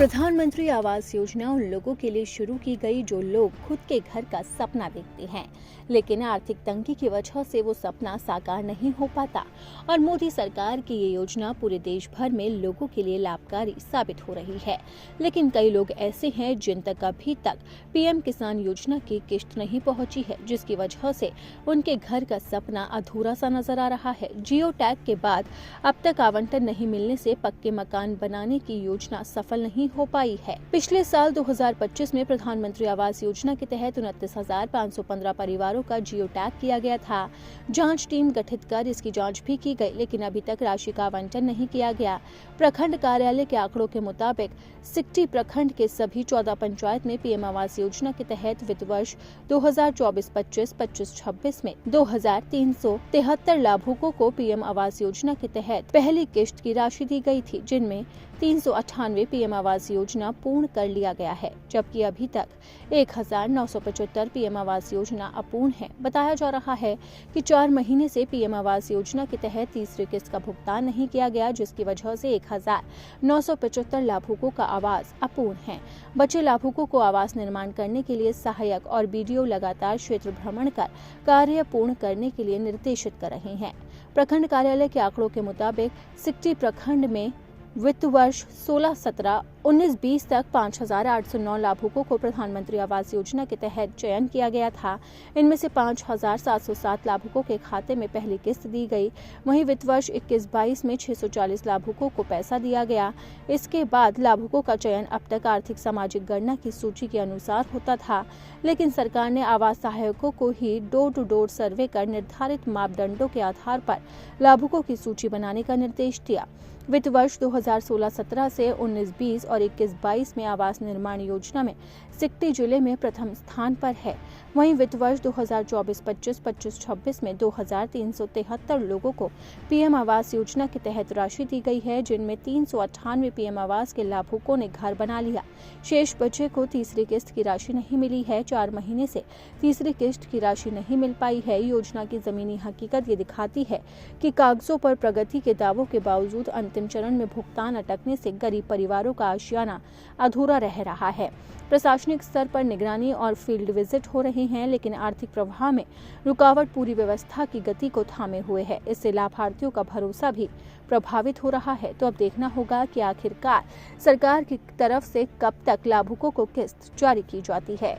प्रधानमंत्री आवास योजना उन लोगों के लिए शुरू की गई जो लोग खुद के घर का सपना देखते हैं, लेकिन आर्थिक तंगी की वजह से वो सपना साकार नहीं हो पाता। और मोदी सरकार की ये योजना पूरे देश भर में लोगों के लिए लाभकारी साबित हो रही है। लेकिन कई लोग ऐसे हैं जिन तक अभी तक पीएम किसान योजना की किश्त नहीं पहुंची है, जिसकी वजह से उनके घर का सपना अधूरा सा नजर आ रहा है। जियो टैग के बाद अब तक आवंटन नहीं मिलने से पक्के मकान बनाने की योजना सफल नहीं हो पाई है। पिछले साल 2025 में प्रधानमंत्री आवास योजना के तहत 29,515 परिवारों का जियो टैग किया गया था। जांच टीम गठित कर इसकी जांच भी की गई, लेकिन अभी तक राशि का आवंटन नहीं किया गया। प्रखंड कार्यालय के आंकड़ों के मुताबिक सिकटी प्रखंड के सभी 14 पंचायत में पीएम आवास योजना के तहत वित्त वर्ष 2024-25, 25-26 में 2,373 लाभुकों को पीएम आवास योजना के तहत पहली किश्त की राशि दी गई थी, जिनमें 398 पीएम आवास योजना पूर्ण कर लिया गया है, जबकि अभी तक 1,975 पीएम आवास योजना अपूर्ण है। बताया जा रहा है कि 4 महीने से पीएम आवास योजना के तहत तीसरी किस्त का भुगतान नहीं किया गया, जिसकी वजह से 1,975 लाभुकों का आवास अपूर्ण है। बचे लाभुकों को आवास निर्माण करने के लिए सहायक और बीडीओ लगातार क्षेत्र भ्रमण कर कार्य पूर्ण करने के लिए निर्देशित कर रहे हैं। प्रखंड कार्यालय के आंकड़ों के मुताबिक सिकटी प्रखंड में वित्त वर्ष 16-17, 19-20 तक 5,809 लाभुकों को प्रधानमंत्री आवास योजना के तहत चयन किया गया था। इनमें से 5,707 लाभुकों के खाते में पहली किस्त दी गई। वहीं वित्त वर्ष 21-22 में 640 लाभुकों को पैसा दिया गया। इसके बाद लाभुकों का चयन अब तक आर्थिक सामाजिक गणना की सूची के अनुसार होता था, लेकिन सरकार ने आवास सहायकों को ही डोर टू डोर सर्वे कर निर्धारित मापदंडों के आधार पर लाभुकों की सूची बनाने का निर्देश दिया। वित्त वर्ष 2016-17 से 19-20 और 21-22 में आवास निर्माण योजना में सिकटी जिले में प्रथम स्थान पर है। वहीं वित्त वर्ष 2024-25, 25-26 में 2,373 लोगों को पीएम आवास योजना के तहत राशि दी गई है, जिनमें 398 पीएम आवास के लाभुकों ने घर बना लिया। शेष बचे को तीसरी किस्त की राशि नहीं मिली है। 4 महीने से तीसरी किस्त की राशि नहीं मिल पाई है। योजना की जमीनी हकीकत ये दिखाती है कि कागजों पर प्रगति के दावों के बावजूद अंतिम चरण में भुगतान अटकने से गरीब परिवारों का आशियाना अधूरा रह रहा है। प्रशासनिक स्तर पर निगरानी और फील्ड विजिट हो रहे हैं, लेकिन आर्थिक प्रवाह में रुकावट पूरी व्यवस्था की गति को थामे हुए है। इससे लाभार्थियों का भरोसा भी प्रभावित हो रहा है। तो अब देखना होगा कि आखिरकार सरकार की तरफ से कब तक लाभुकों को किस्त जारी की जाती है।